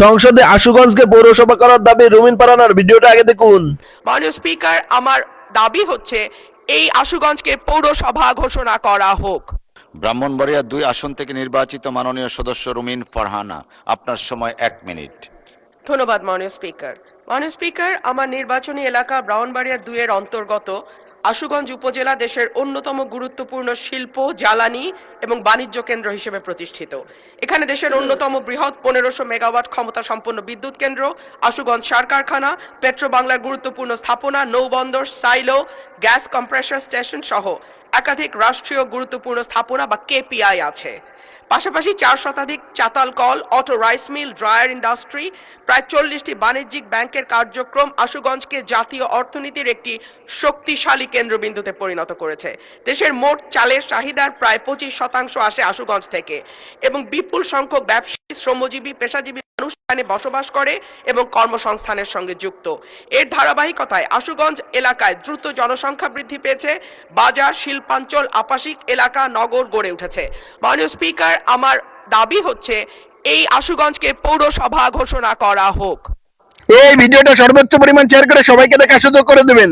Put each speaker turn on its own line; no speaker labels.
সংসদে আশুগঞ্জকে পৌরসভা করার দাবি রুমিন পারানার, ভিডিওটা আগে দেখুন।
মাননীয় স্পিকার, আমার দাবি হচ্ছে এই আশুগঞ্জকে পৌরসভা ঘোষণা করা হোক।
ব্রাহ্মণবাড়িয়া 2 আসন থেকে নির্বাচিত মাননীয় সদস্য রুমিন ফারহানা, আপনার সময় 1 মিনিট।
ধন্যবাদ মাননীয় স্পিকার। মাননীয় স্পিকার, আমার নির্বাচনী এলাকা ব্রাহ্মণবাড়িয়া 2 এর অন্তর্গত আশুগঞ্জ উপজেলা দেশের অন্যতম গুরুত্বপূর্ণ শিল্প, জ্বালানি এবং বাণিজ্য কেন্দ্র হিসেবে প্রতিষ্ঠিত। এখানে দেশের অন্যতম বৃহৎ 1500 মেগাওয়াট ক্ষমতা সম্পন্ন বিদ্যুৎ কেন্দ্র, আশুগঞ্জ সার কারখানা, পেট্রো বাংলার গুরুত্বপূর্ণ স্থাপনা, নৌবন্দর, সাইলো, গ্যাস কম্প্রেসার স্টেশন সহ একাধিক রাষ্ট্রীয় গুরুত্বপূর্ণ স্থাপনা বা কেপিআই আছে। পাশাপাশি 4 শতাধিক চাতাল কল, auto rice mill, dryer industry, প্রায় 40টি বাণিজ্যিক ব্যাংকের কার্যক্রম আশুগঞ্জকে জাতীয় অর্থনীতির একটি শক্তিশালী কেন্দ্রবিন্দুতে পরিণত করেছে। দেশের মোট চালের চাহিদার প্রায় 25% আসে আশুগঞ্জ থেকে এবং বিপুল সংখ্যক ব্যবসায়ী, শ্রমজীবী, পেশাজীবী মানুষ এখানে বসবাস করে এবং কর্মসংস্থানের সঙ্গে যুক্ত। এর ধারাবাহিকতায় আশুগঞ্জ এলাকায় দ্রুত জনসংখ্যা বৃদ্ধি পেয়েছে, বাজার, শিল্পাঞ্চল, আবাসিক এলাকা, নগর গড়ে উঠেছে। মাননীয় স্পিকার, আমার দাবি হচ্ছে এই আশুগঞ্জকে পৌরসভা ঘোষণা করা হোক।
এই ভিডিওটা সর্বোচ্চ পরিমাণ শেয়ার করে সবাইকে দেখার সুযোগ করে দেবেন।